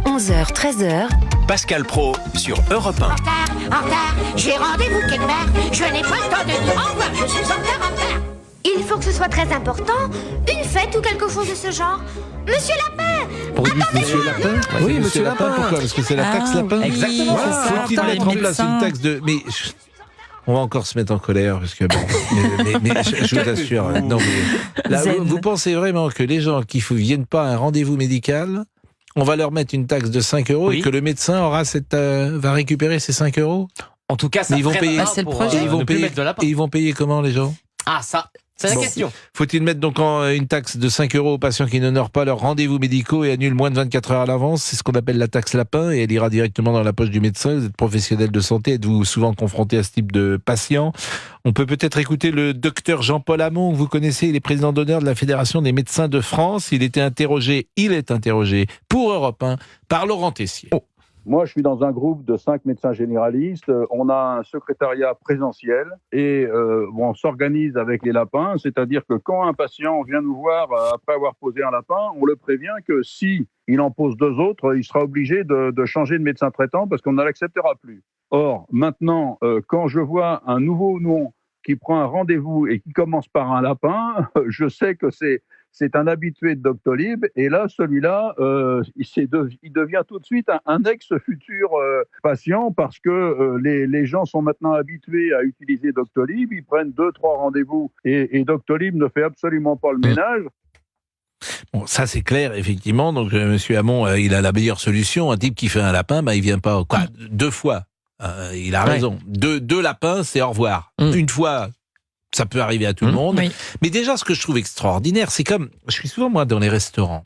11h, 13h. Pascal Praud sur Europe 1. En retard, j'ai rendez-vous quelque part. Je n'ai pas le temps de dire au revoir, je suis en retard. Il faut que ce soit très important, une fête ou quelque chose de ce genre. Monsieur Lapin! Monsieur Lapin. Oui, Monsieur Lapin. Pourquoi ? Parce que c'est la taxe Lapin. Oui, Exactement. c'est ça. Faut-il mettre en place une taxe de... Mais on va encore se mettre en colère parce que mais je vous assure. Non, mais là, vous pensez vraiment que les gens qui ne viennent pas à un rendez-vous médical, on va leur mettre une taxe de 5 € et que le médecin va récupérer ces 5 €? En tout cas, ça ils vont payer. C'est le projet. Ils vont payer comment, les gens? Ah, ça, c'est la question. Faut-il mettre donc une taxe de 5 € aux patients qui n'honorent pas leurs rendez-vous médicaux et annulent moins de 24 heures à l'avance? C'est ce qu'on appelle la taxe Lapin et elle ira directement dans la poche du médecin. Vous êtes professionnel de santé, êtes-vous souvent confronté à ce type de patient? On peut peut-être écouter le docteur Jean-Paul Hamon, que vous connaissez, il est président d'honneur de la Fédération des médecins de France. Il est interrogé pour Europe 1 par Laurent Tessier. Moi, je suis dans un groupe de 5 médecins généralistes. On a un secrétariat présentiel et on s'organise avec les lapins. C'est-à-dire que quand un patient vient nous voir après avoir posé un lapin, on le prévient que si il en pose 2 autres, il sera obligé de changer de médecin traitant parce qu'on ne l'acceptera plus. Or, maintenant, quand je vois un nouveau nom qui prend un rendez-vous et qui commence par un lapin, je sais que c'est un habitué de Doctolib, et là, celui-là, il devient tout de suite un ex-futur patient, parce que les gens sont maintenant habitués à utiliser Doctolib, ils prennent 2-3 rendez-vous, et Doctolib ne fait absolument pas le ménage. Bon, ça c'est clair, effectivement, donc Monsieur Hamon, il a la meilleure solution. Un type qui fait un lapin, il vient pas 2 fois. Il a raison. Deux lapins, c'est au revoir. Une fois, ça peut arriver à tout le monde. Oui. Mais déjà, ce que je trouve extraordinaire, c'est comme... Je suis souvent, moi, dans les restaurants.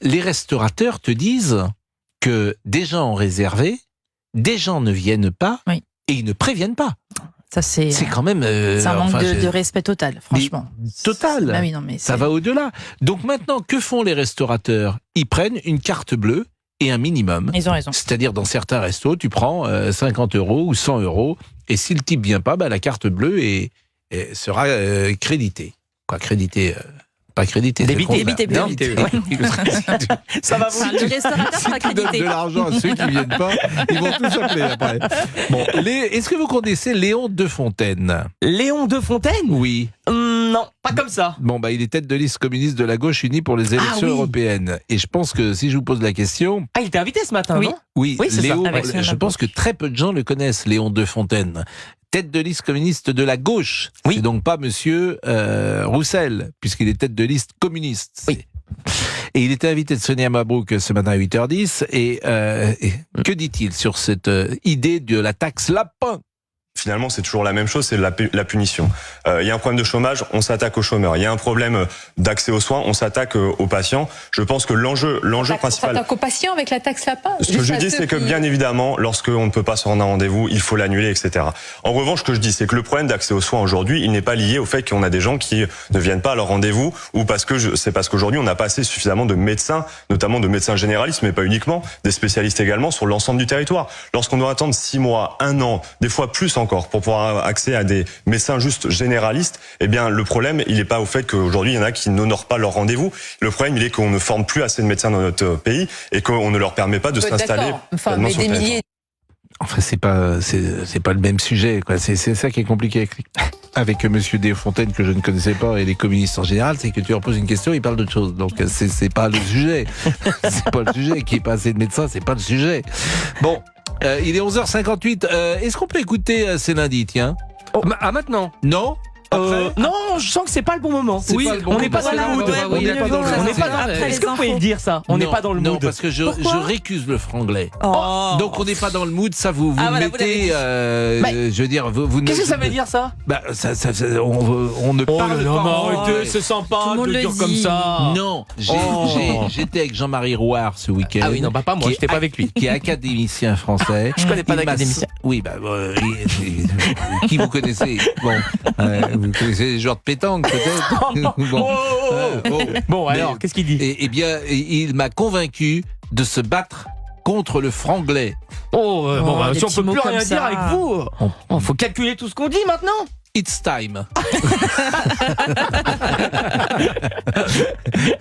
Les restaurateurs te disent que des gens ont réservé, des gens ne viennent pas, et ils ne préviennent pas. Ça, c'est quand même... c'est un manque de respect total, franchement. Total. Bah oui, non, mais ça va au-delà. Donc maintenant, que font les restaurateurs? Ils prennent une carte bleue et un minimum. Ils ont raison. C'est-à-dire, dans certains restos, tu prends 50 € ou 100 €, et si le type vient pas, la carte bleue sera créditée. Quoi, créditée pas crédité. Débité. Ça va vous. Le restaurateur sera crédité. Si tu donnes de l'argent à ceux qui ne viennent pas, ils vont tous appeler après. Bon, est-ce que vous connaissez Léon Defontaine? Léon Defontaine? Oui. Non, pas comme ça. Bon, il est tête de liste communiste de la gauche unie pour les élections européennes. Et je pense que si je vous pose la question... Ah, il était invité ce matin, non? Oui, c'est Léon, ça. je pense que très peu de gens le connaissent, Léon Defontaine. Tête de liste communiste de la gauche. Oui. C'est donc pas monsieur Roussel, puisqu'il est tête de liste communiste. Oui. Et il était invité de Sonia Mabrouk ce matin à 8h10. Et que dit-il sur cette idée de la taxe lapin? Finalement, c'est toujours la même chose, c'est la punition. Il y a un problème de chômage, on s'attaque aux chômeurs. Il y a un problème d'accès aux soins, on s'attaque aux patients. Je pense que l'enjeu principal... On s'attaque aux patients avec la taxe lapin? Ce que je dis, c'est que bien évidemment, lorsqu'on ne peut pas se rendre à un rendez-vous, il faut l'annuler, etc. En revanche, ce que je dis, c'est que le problème d'accès aux soins aujourd'hui, il n'est pas lié au fait qu'on a des gens qui ne viennent pas à leur rendez-vous, ou parce qu'aujourd'hui, on n'a pas assez suffisamment de médecins, notamment de médecins généralistes, mais pas uniquement, des spécialistes également, sur l'ensemble du territoire. Lorsqu'on doit attendre 6 mois, 1 an, des fois plus encore, pour pouvoir avoir accès à des médecins juste généralistes, eh bien, le problème, il n'est pas au fait qu'aujourd'hui, il y en a qui n'honorent pas leur rendez-vous. Le problème, il est qu'on ne forme plus assez de médecins dans notre pays et qu'on ne leur permet pas de s'installer. Mais des milliers. Enfin, c'est pas le même sujet, quoi. C'est ça qui est compliqué avec monsieur Desfontaines, que je ne connaissais pas, et les communistes en général, c'est que tu leur poses une question, ils parlent d'autre chose. Donc, c'est pas le sujet. C'est pas le sujet. Qu'il n'y ait pas assez de médecins, c'est pas le sujet. Bon. Il est 11h58. Est-ce qu'on peut écouter C'est lundi, tiens? Maintenant? Non? Non, je sens que c'est pas le bon moment. On n'est pas dans le mood. Est-ce que vous pouvez le dire ça? On n'est pas dans le mood. Non, parce que je récuse le franglais. Donc on n'est pas dans le mood, ça vous mettez. Je veux dire, vous. Qu'est-ce que ça veut dire ça? On ne parle pas. Arrêtez, c'est sympa de dire comme ça. Non, j'étais avec Jean-Marie Rouard ce week-end. Ah oui, non, pas moi, j'étais pas avec lui. Qui est académicien français. Je connais pas d'académicien. Oui, qui vous connaissez? Bon. Vous connaissez les joueurs de pétanque, peut-être? Bon, alors, qu'est-ce qu'il dit? Eh bien, il m'a convaincu de se battre contre le franglais. Si on peut plus rien dire avec vous, faut calculer tout ce qu'on dit maintenant. It's time.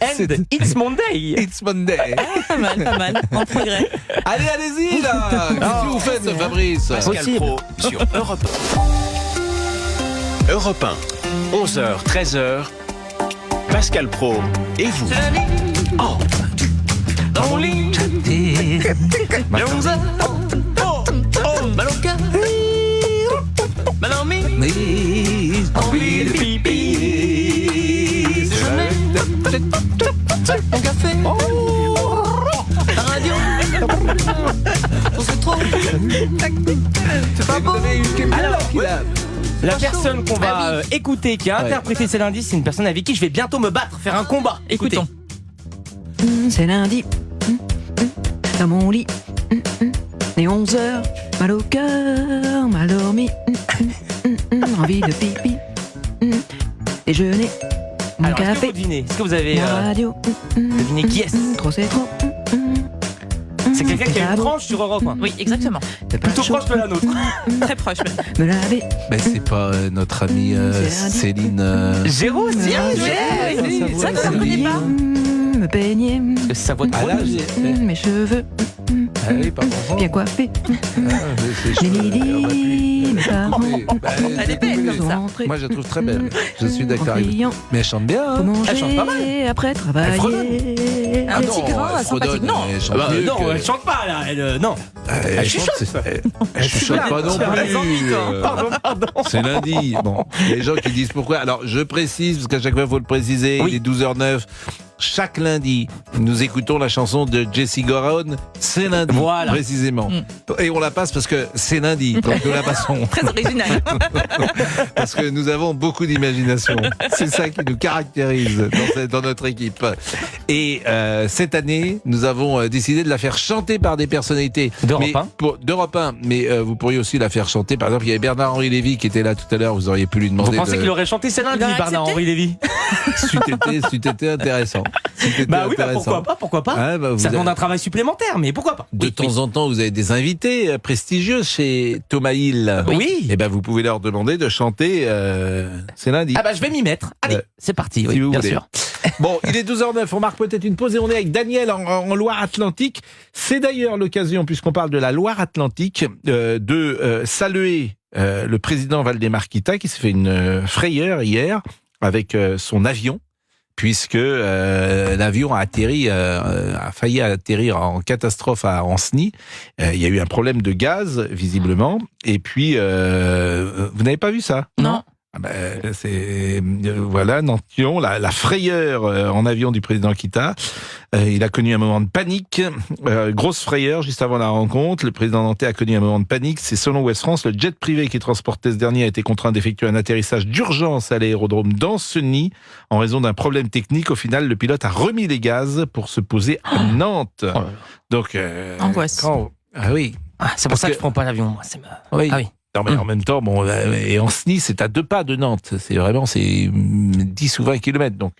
And it's Monday. It's Monday. Pas mal, en progrès. Allez-y là. Qu'est-ce que vous faites, Fabrice? Pascal Pro sur Europe 1. Europe 1, 11h, 13h. Pascal Pro et vous. Oh. Dans mon lit. Mal au cœur. Mal en mis. Envie de pipi. Mon café. La radio. On se trouve. C'est pas beau. Alors, la personne qu'on va écouter, qui a interprété ces lundis, c'est une personne avec qui je vais bientôt me battre, faire un combat. Écoutons. C'est lundi, dans mon lit, les 11h, mal au cœur, mal dormi, envie de pipi, déjeuner, mon Alors, café, est-ce que vous devinez? Est-ce que vous avez radio, deviné qui est-ce? trop c'est trop. C'est quelqu'un qui a une tranche sur Europe 1. Oui, exactement. Plutôt proche de la nôtre. Très proche. Me laver, Ben, c'est pas notre amie Céline. Géraud, C'est ça que vous ne connaissez pas. me peigner, C'est sa voix de Ah là, mes cheveux, Ah oui, pardon. bien coiffés, les midis, mes parents, Elle est belle comme ça. rentrés, Moi, je la trouve très belle. Je suis en d'accord avec vous. criant, Mais elle chante bien. pour Hein. manger, Elle chante pas mal. après travailler. Un petit grain sympathique. Non. Elle chante mieux non, que- elle chante pas là. Non. Elle chuchote. chante, elle chuchote pas non plus. Pardon. C'est lundi. Bon, les gens qui disent pourquoi. Alors, je précise, parce qu'à chaque fois, il faut le préciser, Oui. il est 12h09. Chaque lundi, nous écoutons la chanson de Jessie Goron. C'est lundi, Voilà. précisément. Et on la passe parce que c'est lundi. Donc nous la passons. Très original. Parce que nous avons beaucoup d'imagination. C'est ça qui nous caractérise dans notre équipe. Et cette année, nous avons décidé de la faire chanter par des personnalités D'Europe 1. d'Europe 1. Mais vous pourriez aussi la faire chanter. Par exemple, il y avait Bernard-Henri Lévy qui était là tout à l'heure. Vous auriez pu lui Vous demander. pensez qu'il aurait chanté c'est lundi, Il aurait Bernard-Henri Lévy? C'eût été intéressant. Bah oui, bah pourquoi pas. Ah, bah, vous Ça avez- demande un travail supplémentaire, mais pourquoi pas? De temps en temps, vous avez des invités prestigieux chez Thomas Hill. Oui. Et ben, vous pouvez leur demander de chanter. C'est lundi. Ah bah je vais m'y mettre. Allez, c'est parti, si oui, vous bien voulez. sûr. Bon, il est 12h09, on marque peut-être une pause et on est avec Daniel en Loire-Atlantique. C'est d'ailleurs l'occasion, puisqu'on parle de la Loire-Atlantique, de saluer le président Valdemar Kita qui s'est fait une frayeur hier avec son avion, puisque l'avion a failli atterrir en catastrophe à Anceny. Il y a eu un problème de gaz, visiblement. Et puis, vous n'avez pas vu ça ? Non. Ah ben, c'est voilà, Nantillon, la frayeur en avion du président Kita. Il a connu un moment de panique, grosse frayeur juste avant la rencontre. Le président nantais a connu un moment de panique. C'est selon Ouest France, le jet privé qui transportait ce dernier a été contraint d'effectuer un atterrissage d'urgence à l'aérodrome d'Anceny en raison d'un problème technique. Au final, le pilote a remis les gaz pour se poser à Nantes. Donc, Angoisse. Ah oui. Ah, c'est pour ça que je prends pas l'avion, moi. Oui. Ah oui. Non, mais en même temps, bon, et Anceny, c'est à 2 pas de Nantes. C'est 10 ou 20 kilomètres. Donc,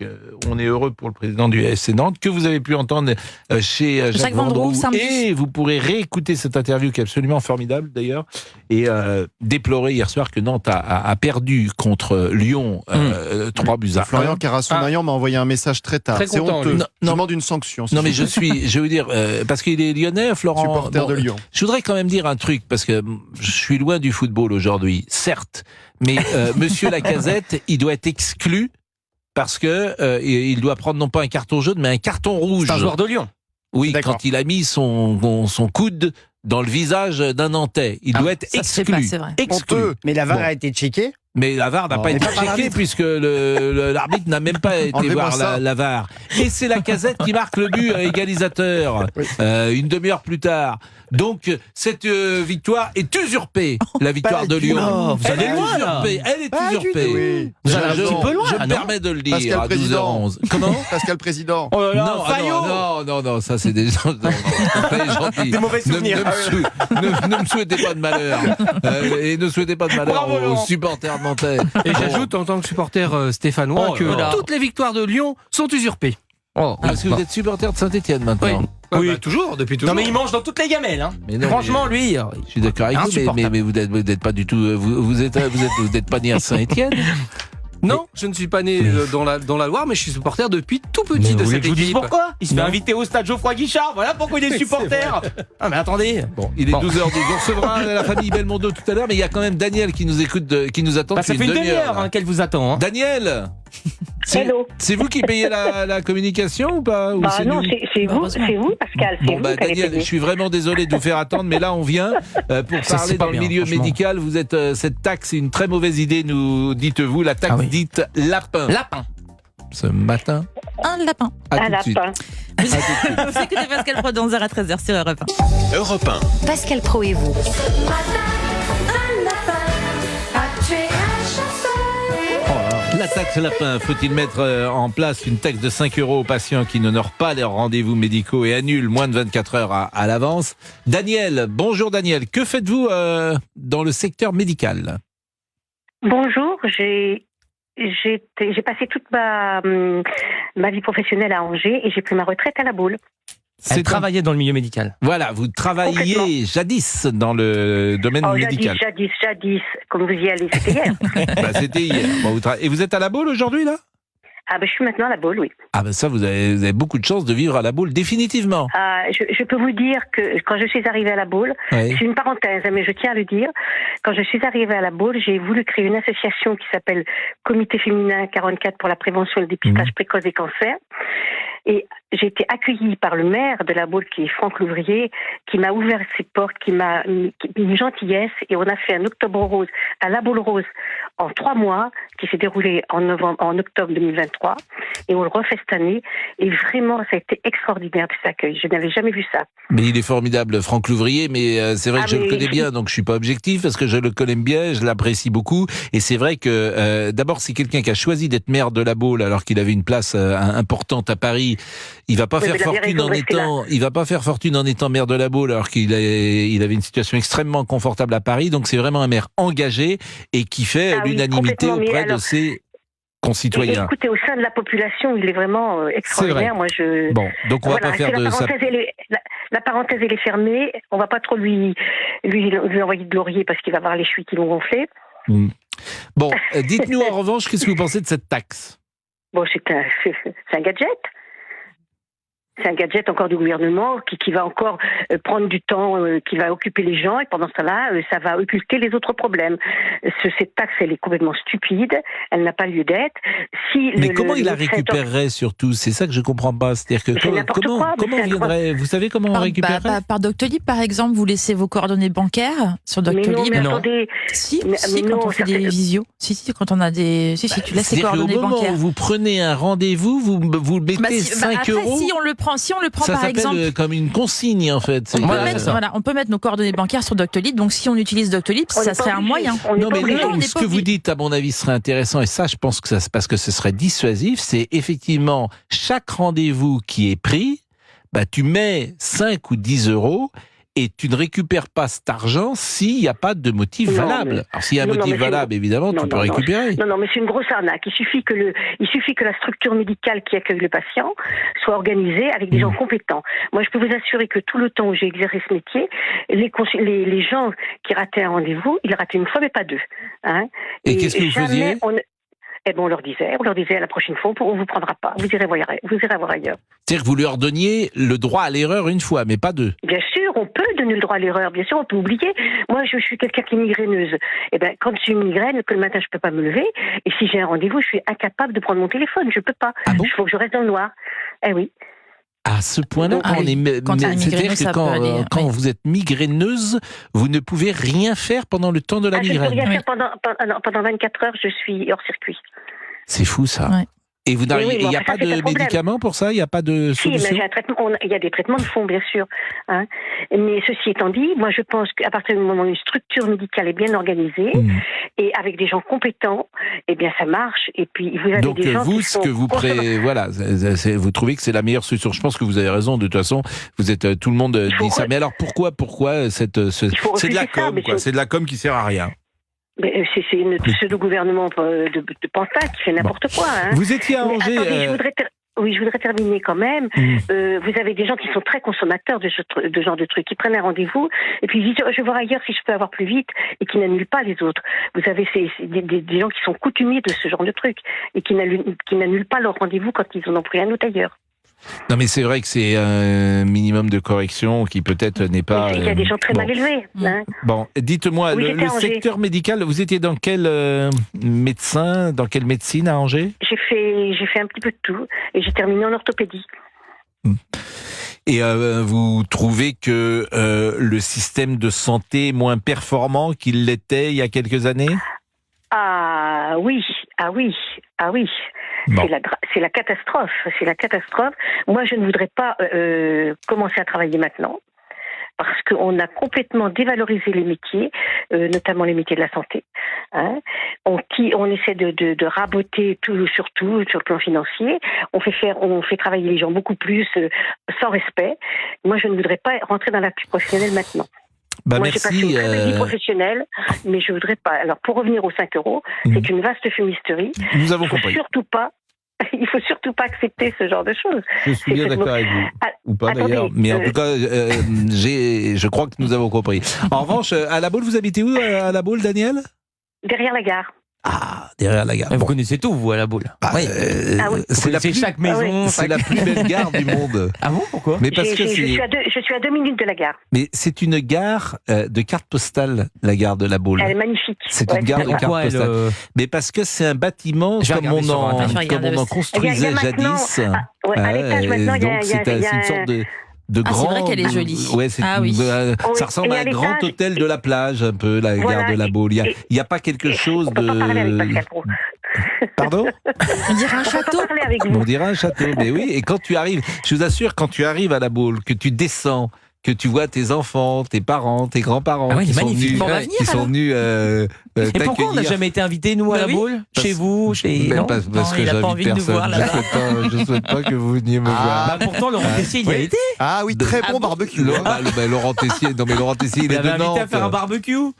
on est heureux pour le président du FC Nantes, que vous avez pu entendre chez Jacques Vendroux. samedi. Et vous pourrez réécouter cette interview qui est absolument formidable, d'ailleurs, et déplorer hier soir que Nantes a perdu contre Lyon 3-1. Florian Carasson-Maillan m'a envoyé un message très tard. Très C'est content, honteux. lui. Je demande une sanction. Non, mais je vais vous dire, parce qu'il est lyonnais, Florent. Supporter bon, de Lyon. Je voudrais quand même dire un truc, parce que je suis loin du football aujourd'hui, certes, mais Monsieur Lacazette, il doit être exclu parce que il doit prendre non pas un carton jaune, mais un carton rouge. C'est un joueur de Lyon. Oui, D'accord. quand il a mis son coude dans le visage d'un Nantais, il doit être ça se fait exclu. pas, c'est vrai. Exclu. Mais la VAR Bon. a été checkée. Mais la VAR n'a pas été checkée puisque l'arbitre n'a même pas été Enlevez-moi voir ça. la VAR. Et c'est Lacazette qui marque le but égalisateur une demi-heure plus tard. Donc cette victoire est usurpée, la victoire de Lyon. Oh, vous Elle allez est loin, là. usurpée, elle est Pas du usurpée. tout. Oui. Vous allez un petit peu loin, Je là, me non permets de le dire Pascal à Président. 12h11. Comment Pascal Président. Oh là là, non, Fayot. non, ça c'est des gens très gentils. Des mauvais souvenirs. Ne me souhaitez pas de malheur. Et ne souhaitez pas de malheur Bravo, aux Laurent. supporters nantais. Et j'aute en tant que supporter stéphanois Oh que là là. toutes les victoires de Lyon sont usurpées. Parce que vous êtes supporter de Saint-Etienne maintenant. Oui, toujours, depuis toujours. Non, mais il mange dans toutes les gamelles. Hein. Mais non, Franchement, lui. Je suis d'accord avec vous, mais vous n'êtes pas du tout. Vous êtes pas né à Saint-Etienne. Non, je ne suis pas né dans la Loire, mais je suis supporter depuis tout petit de cette équipe. Pourquoi il se fait inviter au stade Geoffroy Guichard. Voilà pourquoi il est supporter. Ah, mais attendez. Bon, il est 12h12. On recevra la famille Belmondo tout à l'heure, mais il y a quand même Daniel qui nous écoute, qui nous attend. Ça fait une demi-heure qu'elle vous attend. Hein. Daniel, c'est vous qui payez la communication ou pas ou non, c'est vous, Pascal. Bon, Daniel, je suis vraiment désolé de vous faire attendre, mais là on vient pour parler dans le milieu médical. Vous êtes cette taxe, c'est une très mauvaise idée, nous dites-vous, la taxe dite lapin. Lapin. Ce matin. Un lapin. Un lapin. Vous écoutez Pascal Pro dans 11h à 13h sur Europe 1. Europe 1. Pascal Pro et vous. La taxe lapin, faut-il mettre en place une taxe de 5 € aux patients qui n'honorent pas leurs rendez-vous médicaux et annulent moins de 24 heures à l'avance? Daniel, bonjour Daniel, que faites-vous dans le secteur médical? Bonjour, j'ai passé toute ma vie professionnelle à Angers et j'ai pris ma retraite à La Baule. Elle travaillait dans le milieu médical. Voilà, vous travailliez jadis dans le domaine médical. Jadis, comme vous y allez, c'était hier. C'était hier. Bon, et vous êtes à La Baule aujourd'hui, là? Je suis maintenant à La Baule, oui. Ça, vous avez beaucoup de chance de vivre à La Baule, définitivement. Je peux vous dire que quand je suis arrivée à La Baule, c'est une parenthèse, mais je tiens à le dire, quand je suis arrivée à La Baule, j'ai voulu créer une association qui s'appelle Comité féminin 44 pour la prévention et le dépistage précoce des cancers. Et j'ai été accueillie par le maire de La Baule, qui est Franck Louvrier, qui m'a ouvert ses portes, qui m'a mis une gentillesse, et on a fait un octobre rose à La Baule Rose en 3 mois, qui s'est déroulé en octobre 2023, et on le refait cette année, et vraiment, ça a été extraordinaire cet accueil. Je n'avais jamais vu ça. Mais il est formidable, Franck Louvrier, mais c'est vrai que je le connais bien, donc je suis pas objectif, parce que je le connais bien, je l'apprécie beaucoup, et c'est vrai que, d'abord, c'est quelqu'un qui a choisi d'être maire de La Baule, alors qu'il avait une place importante à Paris. Il va pas faire fortune en étant maire de La Baule, alors qu'il avait une situation extrêmement confortable à Paris. Donc c'est vraiment un maire engagé et qui fait l'unanimité auprès de ses concitoyens. Écoutez, au sein de la population, il est vraiment extraordinaire. Moi, Bon, donc on va pas faire de ça. La parenthèse elle est fermée. On va pas trop lui envoyer de laurier parce qu'il va avoir les chevilles qui vont gonfler. Bon, dites-nous en revanche, qu'est-ce que vous pensez de cette taxe? Bon, c'est un gadget. C'est un gadget encore du gouvernement qui va encore prendre du temps, qui va occuper les gens, et pendant ce temps-là, ça va occulter les autres problèmes. Cette taxe, elle est complètement stupide, elle n'a pas lieu d'être. Mais comment il la récupérerait surtout? C'est ça que je comprends pas. C'est-à-dire que comment on viendrait? Vous savez comment on récupérerait? Par Doctolib, par exemple, vous laissez vos coordonnées bancaires sur Doctolib. Mais non, attendez. Si, quand on fait des visios. Si, quand on a des. Si, tu laisses les coordonnées bancaires. Au moment où vous prenez un rendez-vous, vous mettez 5 €. Après, si on le prend ça par exemple. Ça s'appelle comme une consigne en fait. On peut mettre nos coordonnées bancaires sur Doctolib. Donc si on utilise Doctolib, ça serait un moyen. Non, mais ce que vous dites, à mon avis, serait intéressant, et ça, je pense que parce que ce serait dissuasif, c'est effectivement chaque rendez-vous qui est pris, tu mets 5 ou 10 € et tu ne récupères pas cet argent s'il n'y a pas de motif valable. Alors s'il y a un motif valable, évidemment, tu peux récupérer. Non, mais c'est une grosse arnaque. Il suffit que la structure médicale qui accueille le patient soit organisée avec des gens compétents. Moi, je peux vous assurer que tout le temps où j'ai exercé ce métier, les gens qui rataient un rendez-vous, ils rataient une fois, mais pas deux. Et qu'est-ce que vous faisiez? On leur disait à la prochaine fois, on vous prendra pas, vous irez voir ailleurs. C'est-à-dire que vous leur donniez le droit à l'erreur une fois, mais pas deux. Bien sûr, on peut donner le droit à l'erreur, bien sûr, on peut oublier. Moi, je suis quelqu'un qui est migraineuse. Quand j'ai une migraine, que le matin, je peux pas me lever, et si j'ai un rendez-vous, je suis incapable de prendre mon téléphone, je peux pas. Il faut que je reste dans le noir. Oui. À ce point-là, c'est-à-dire que quand vous êtes migraineuse, vous ne pouvez rien faire pendant le temps de la migraine. Je ne peux rien faire pendant 24 heures, je suis hors circuit. C'est fou ça. Ouais. Et vous n'arrivez, il n'y a pas de médicaments pour ça? Il n'y a pas de solution? Si, il y a des traitements de fond, bien sûr. Mais ceci étant dit, moi je pense qu'à partir du moment où une structure médicale est bien organisée et avec des gens compétents, ça marche. Et puis vous avez donc des gens vous, qui ce que vous vous trouvez que c'est la meilleure solution? Je pense que vous avez raison. De toute façon, vous êtes tout le monde dit ça. Mais alors pourquoi c'est de la com, quoi. C'est de la com qui sert à rien. C'est une pseudo-gouvernement de Pantin qui fait n'importe quoi. Vous étiez à Angers. Oui, je voudrais terminer quand même. Vous avez des gens qui sont très consommateurs de ce genre de trucs, qui prennent un rendez-vous et puis ils disent je vais voir ailleurs si je peux avoir plus vite et qui n'annulent pas les autres. Vous avez des gens qui sont coutumiers de ce genre de trucs et qui n'annulent pas leur rendez-vous quand ils en ont pris un autre ailleurs. Non, mais c'est vrai que c'est un minimum de correction qui peut-être n'est pas... Il y a des gens très mal élevés. Hein. Bon, dites-moi, Oui, le secteur médical, vous étiez dans quel médecin, dans quelle médecine à Angers ? J'ai fait un petit peu de tout et j'ai terminé en orthopédie. Et vous trouvez que le système de santé est moins performant qu'il l'était il y a quelques années ? Ah oui. Bon. C'est la catastrophe. Moi, je ne voudrais pas commencer à travailler maintenant parce qu'on a complètement dévalorisé les métiers, notamment les métiers de la santé. Hein. On essaie de raboter tout sur le plan financier. On fait travailler les gens beaucoup plus sans respect. Moi, je ne voudrais pas rentrer dans l'actu professionnelle maintenant. Bah, moi, merci, j'ai passé une très belle vie professionnelle, mais je voudrais pas. Alors, pour revenir aux 5 €, c'est une vaste fumisterie. Nous avons compris. Il faut surtout pas accepter ce genre de choses. Je suis bien d'accord avec vous. Ou pas d'ailleurs. Mais en tout cas, je crois que nous avons compris. En revanche, à La Baule, vous habitez où à La Baule, Daniel ? Derrière la gare. Ah, derrière la gare. Vous connaissez tout, vous, à La Baule. Oui. Oui. C'est chaque maison. C'est la plus belle gare du monde. Ah bon, pourquoi ? Mais parce que je suis à 2 minutes de la gare. Mais c'est une gare de carte postale, la gare de La Baule. Elle est magnifique. C'est une gare de carte postale. Mais parce que c'est un bâtiment comme on en construisait jadis. À l'étage, maintenant, c'est une sorte de grand. C'est vrai qu'elle est jolie. Ouais, ça ressemble à un grand hôtel de la plage, un peu, la gare de La Baule. Il n'y a pas quelque chose de... Pardon ? On dirait un château. On dirait un château, mais oui. Et quand tu arrives, je vous assure, quand tu arrives à La Baule, que tu descends, que tu vois tes enfants, tes parents, tes grands-parents qui sont venus et pourquoi on n'a jamais été invités, nous, à La Baule ? Chez vous, non, parce que j'invite personne. Je souhaite pas que vous veniez me voir. Pourtant, Laurent Tessier, il y a été. Ah oui, très bon barbecue. Laurent Tessier, il est de Nantes. invité à faire un barbecue.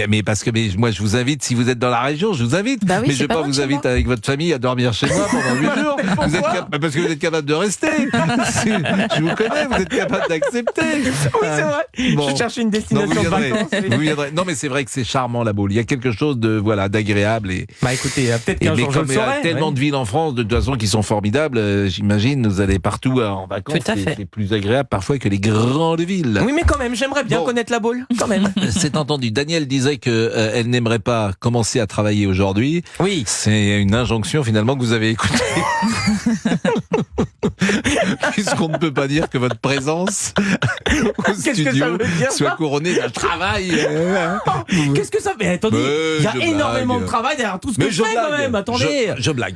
Mais parce que moi je vous invite, si vous êtes dans la région, je vous invite. Bah oui, mais je vais pas vous inviter avec votre famille à dormir chez moi pendant 8 jours. Parce que vous êtes capable de rester. Je vous connais, vous êtes capable d'accepter. Oui, c'est vrai. Je cherchais une destination de vacances. Vous viendrez. Non, mais c'est vrai que c'est charmant, La Baule. Il y a quelque chose de d'agréable. Écoutez, peut-être qu'un jour je le saurai. Il y a tellement de villes en France, de toute façon, qui sont formidables. J'imagine, vous allez partout en vacances. Tout à fait. C'est plus agréable parfois que les grandes villes. Oui, mais quand même, j'aimerais bien connaître La Baule. Quand même. C'est entendu. Daniel disait qu'elle n'aimerait pas commencer à travailler aujourd'hui. Oui. C'est une injonction finalement que vous avez écoutée. Puisqu'on ne peut pas dire que votre présence au studio soit couronnée d'un travail. Qu'est-ce que ça fait ? Attendez, il y a énormément de travail derrière tout ce que je fais quand même. Attendez. Je blague.